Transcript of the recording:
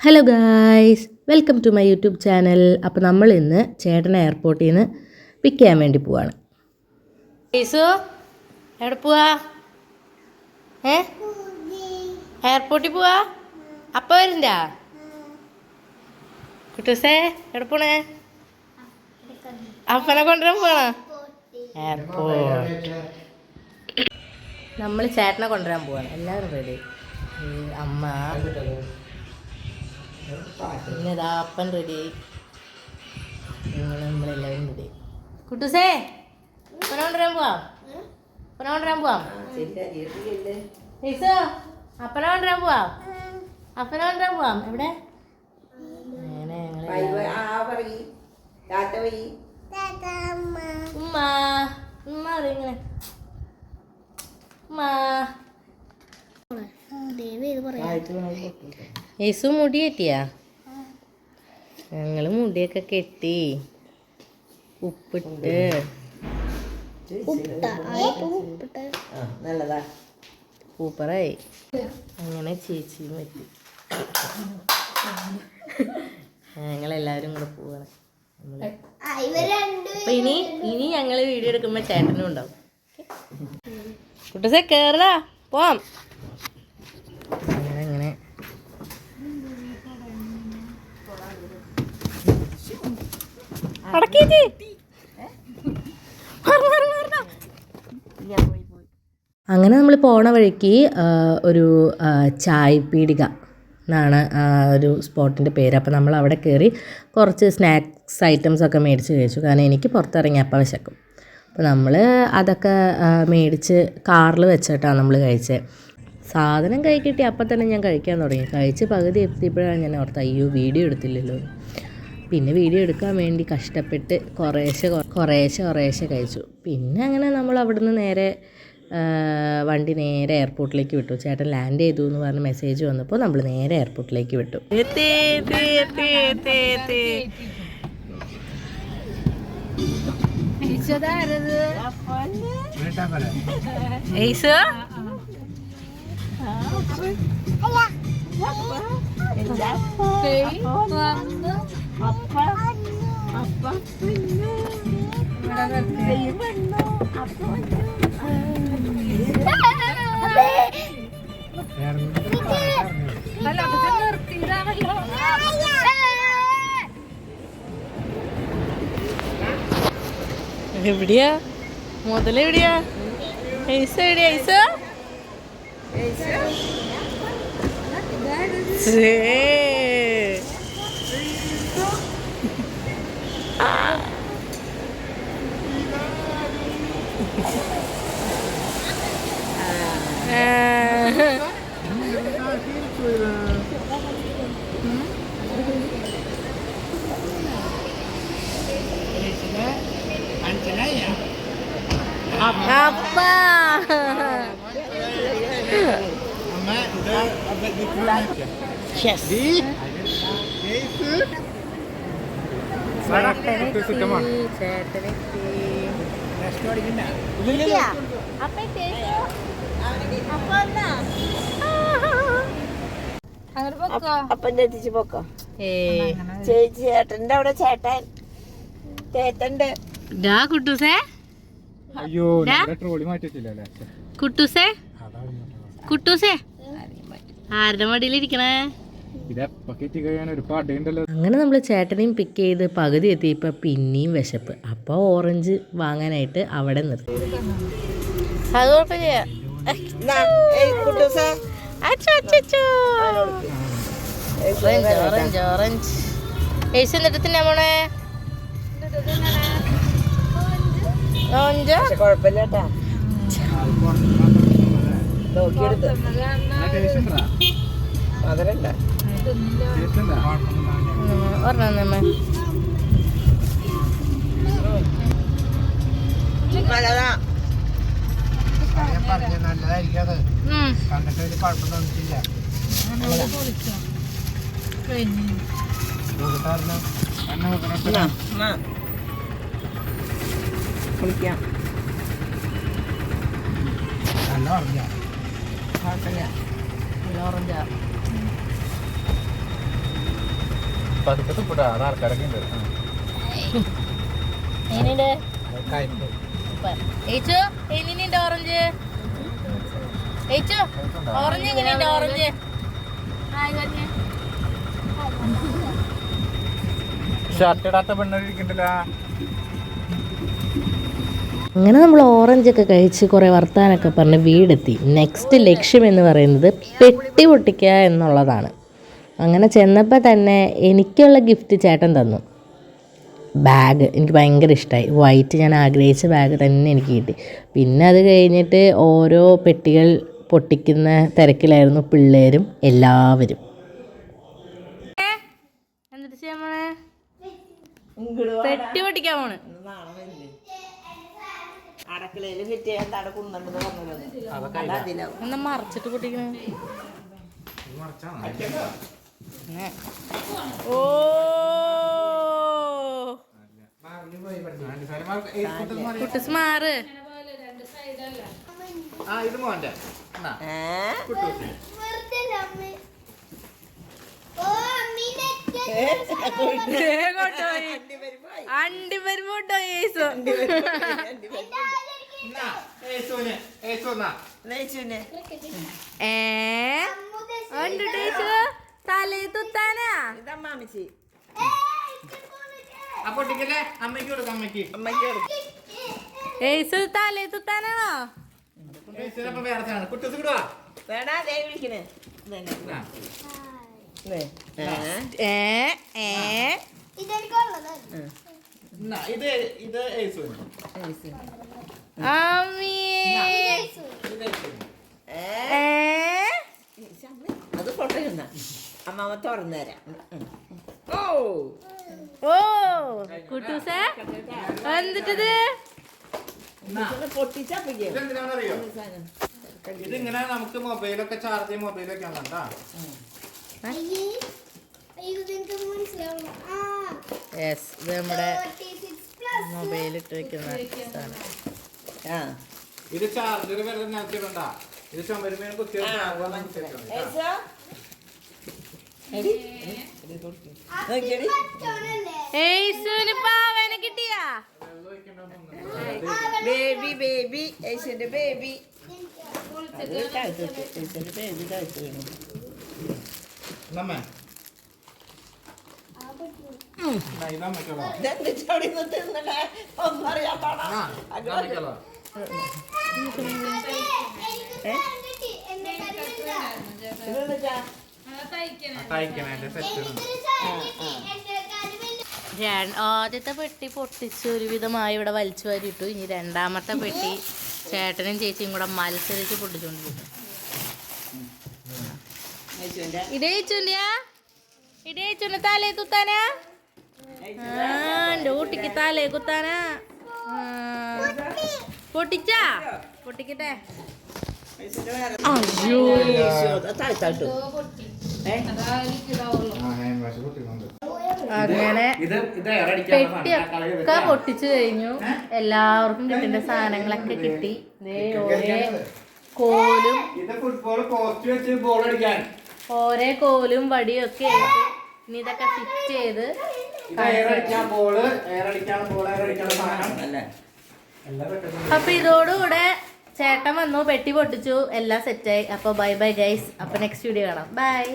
Hello guys, welcome to my YouTube channel. അപ്പോൾ നമ്മൾ ഇന്ന് ചേട്ടനെ എയർപോർട്ടിൽ നിന്ന് പിക്ക് ചെയ്യാൻ വേണ്ടി പോവാണ്. എവിടെ പോവാ? എയർപോർട്ടിൽ പോവാ? അപ്പം വരണ്ട കുട്ടൂസേ? എവിടെ പോണേ? അപ്പനെ കൊണ്ടുവരാൻ പോവാണോ? എയർപോർട്ട്. നമ്മൾ ചേട്ടനെ കൊണ്ടുവരാൻ പോവാണ്. എല്ലാവരും റെഡി. അമ്മ പിന്നെ ഇതാ അപ്പൻ റെഡി. ഇങ്ങനെ നമ്മളെല്ലാവരും റെഡി. കുട്ടൂസേ, അപ്പനെ കൊണ്ടുവരാൻ പോവാം. അപ്പനെ കൊണ്ടുവരാൻ പോവാം. അപ്പനെ കൊണ്ടുവരാൻ പോവാം. അപ്പനെ കൊണ്ടുവരാൻ പോവാം. എവിടെ? അങ്ങനെ ഉമ്മ ഉമ്മ ഇങ്ങനെ ഉമ്മ. യേശു മുടി കെട്ടിയാ? ഞങ്ങൾ മുടിയൊക്കെ കെട്ടി ഉപ്പിട്ട് സൂപ്പറായി. അങ്ങനെ ചേച്ചിയും പറ്റി. ഞങ്ങളെല്ലാവരും കൂടെ പോവാണ്. അപ്പൊ ഇനി ഞങ്ങൾ വീഡിയോ എടുക്കുമ്പോൾ ചേട്ടനും ഉണ്ടാവും. കുട്ടൂസേ കേറാ, പോവാം. അങ്ങനെ അങ്ങനെ നമ്മൾ പോണ വഴിക്ക് ഒരു ചായപ്പീടിക എന്നാണ് ഒരു സ്പോട്ടിൻ്റെ പേര്. അപ്പോൾ നമ്മൾ അവിടെ കയറി കുറച്ച് സ്നാക്സ് ഐറ്റംസൊക്കെ മേടിച്ച് കഴിച്ചു. കാരണം എനിക്ക് പുറത്തിറങ്ങി അപ്പം വിശക്കും. അപ്പോൾ നമ്മൾ അതൊക്കെ മേടിച്ച് കാറിൽ വെച്ചിട്ടാണ് നമ്മൾ കഴിച്ചത്. സാധനം കൈ കിട്ടി അപ്പം തന്നെ ഞാൻ കഴിക്കാൻ തുടങ്ങി. കഴിച്ച് പകുതി എത്തിയപ്പോഴാണ് ഞാൻ ഓർത്ത് അയ്യോ വീഡിയോ എടുത്തില്ലല്ലോ. പിന്നെ വീഡിയോ എടുക്കാൻ വേണ്ടി കഷ്ടപ്പെട്ട് കുറേശ്ശെ കഴിച്ചു. പിന്നെ അങ്ങനെ നമ്മൾ അവിടുന്ന് നേരെ വണ്ടി നേരെ എയർപോർട്ടിലേക്ക് വിട്ടു. ചേട്ടൻ ലാൻഡ് ചെയ്തു എന്ന് പറഞ്ഞ് മെസ്സേജ് വന്നപ്പോൾ നമ്മൾ നേരെ എയർപോർട്ടിലേക്ക് വിട്ടു. എവിടെയാ മുതലെവിടെയാ? ഐസ എവിടെയാ? ഐസ apa? Yes. അപ്പൻ്റെ എത്തിച്ച് പോക്കോ. ചേട്ടൻ്റെ അവിടെ ചേട്ടൻ്റെ കുട്ടൂസേ. കുട്ടൂസേ ആരുടെ മടിയിലിരിക്കണേ? അങ്ങനെ നമ്മൾ ചേട്ടനെയും പിക്ക് ചെയ്ത് പകുതി എത്തിയപ്പോൾ പിന്നെയും വിശപ്പ്. അപ്പോൾ ഓറഞ്ച് വാങ്ങാനായിട്ട് അവിടെ നിർത്തി. അത് കുഴപ്പമില്ല. ഓറഞ്ച് ഓറഞ്ച് ഏസ് എന്നിട്ട് തിന്നാ പോണേ? കുഴപ്പമില്ല കേട്ടാ. നോക്കിയെടുത്ത് അതല്ല ഒരെണ്ണം നല്ലതാ. നല്ലതായിരിക്കും അത്. കണ്ടിട്ട് ഒരു കുഴപ്പം തോന്നിട്ടില്ല. കുളിക്കാം. നല്ല പറഞ്ഞ കുഴപ്പമില്ല. ഓറഞ്ചാ പതുക്കെ തുപ്പിട്ടാ അത് ആൾക്കാരൊക്കെ ഉണ്ട് എങ്ങനെയുണ്ട് കയ്പ് ഏച്ചു എങ്ങനെയുണ്ട് ഓറഞ്ച് ഏച്ചു ഓറഞ്ച് എങ്ങനെയുണ്ട് ഓറഞ്ച് ഷർട്ട് ഇടാത്ത പെണ്ണിരിക്കണ്ടല്ല. അങ്ങനെ നമ്മൾ ഓറഞ്ചൊക്കെ കഴിച്ച് കുറേ വർത്താനൊക്കെ പറഞ്ഞ് വീടെത്തി. നെക്സ്റ്റ് ലക്ഷ്യം എന്ന് പറയുന്നത് പെട്ടി പൊട്ടിക്കുക എന്നുള്ളതാണ്. അങ്ങനെ ചെന്നപ്പോൾ തന്നെ എനിക്കുള്ള ഗിഫ്റ്റ് ചേട്ടൻ തന്നു. ബാഗ് എനിക്ക് ഭയങ്കര ഇഷ്ടമായി. വൈറ്റ് ഞാൻ ആഗ്രഹിച്ച ബാഗ് തന്നെ എനിക്ക് കിട്ടി. പിന്നെ അത് കഴിഞ്ഞിട്ട് ഓരോ പെട്ടികൾ പൊട്ടിക്കുന്ന തിരക്കിലായിരുന്നു പിള്ളേരും എല്ലാവരും. എന്നിട്ട് പെട്ടി പൊട്ടിക്കാൻ പോണ്. അടക്കളയില് ഫിറ്റ് ചെയ്യാൻ തട കുന്നുണ്ടെന്ന് പറഞ്ഞത് എന്നാ മറച്ചിട്ട് പൊട്ടിക്കണ. ഓ കുട്ടസ് മാറ്. ഇത് മോന്റെ അണ്ടിപരിപ്പോട്ടോ തലേ തുത്താനാ ഇതമ്മാമിച്ചി പൊട്ടിക്കല്ലേ അമ്മയ്ക്ക് കൊടുക്കാം. അമ്മയ്ക്ക് ഏസു തലേ തുത്താനാണോ? വേറെ സാധനം കുട്ടൂസ് കിടുവാ വേടാ ദേ വിളിക്കണേ ഇത് ഇത് ഏസുവിന്. അത് പൊട്ടയുന്ന അമ്മാമ തുറന്നുതരാം. ഓ ഓ കുട്ടൂസേ എന്നിട്ടത് പൊട്ടിച്ചാ ഇതെന്തിനാണെന്നറിയോ? ഇതിങ്ങനെ നമുക്ക് മൊബൈലൊക്കെ ചാർജ് ചെയ്യും. മൊബൈലൊക്കെ ആണ് കേട്ടാ. യെസ് ഇത് നമ്മുടെ മൊബൈൽ ഇട്ട് വെക്കുന്ന സാധനം. ഇത് ചാർജർ വെറുതെ നിലത്തിടണ്ട. ഇത് ചുമരുമേൽ കുത്തി കിട്ടിയാ ബേബി ബേബി ഏഷ്യന്റെ ബേബി ഏഷ്യന്റെ ബേബി കഴിച്ചു വീണു. ഇതെന്ത് ചൊടി തിന്നണേ ഒന്നും അറിയാൻ പാടാ. ആദ്യത്തെ പെട്ടി പൊട്ടിച്ച് ഒരുവിധമായി ഇവിടെ വലിച്ചു വാരിയിട്ടു. ഇനി രണ്ടാമത്തെ പെട്ടി ചേട്ടനും ചേച്ചിയും കൂടെ മത്സരിച്ച് പൊട്ടിച്ചോണ്ടിരിക്കും. ഇടേച്ചുന്റെ തലേ കുത്താനാ? എന്റെ കുട്ടിക്ക് തലേ കുത്താനാ? പൊട്ടിച്ചാ? പൊട്ടിക്കട്ടെ. അയ്യോ താഴ്ത്താട്ടു അങ്ങനെ പെട്ടിയൊക്കെ പൊട്ടിച്ചു കഴിഞ്ഞു. എല്ലാവർക്കും കിട്ടേണ്ട സാധനങ്ങളൊക്കെ കിട്ടി. കോലും ഓരോ കോലും വടിയും ഒക്കെ ആയിട്ട് ഇനി ഇതൊക്കെ ഫിറ്റ് ചെയ്ത് അപ്പൊ ഇതോടുകൂടെ ചേട്ടൻ വന്നു, പെട്ടി പൊട്ടിച്ചു, എല്ലാം സെറ്റായി. അപ്പൊ ബൈ ബൈ ഗൈസ്. അപ്പൊ നെക്സ്റ്റ് വീഡിയോ കാണാം. ബൈ.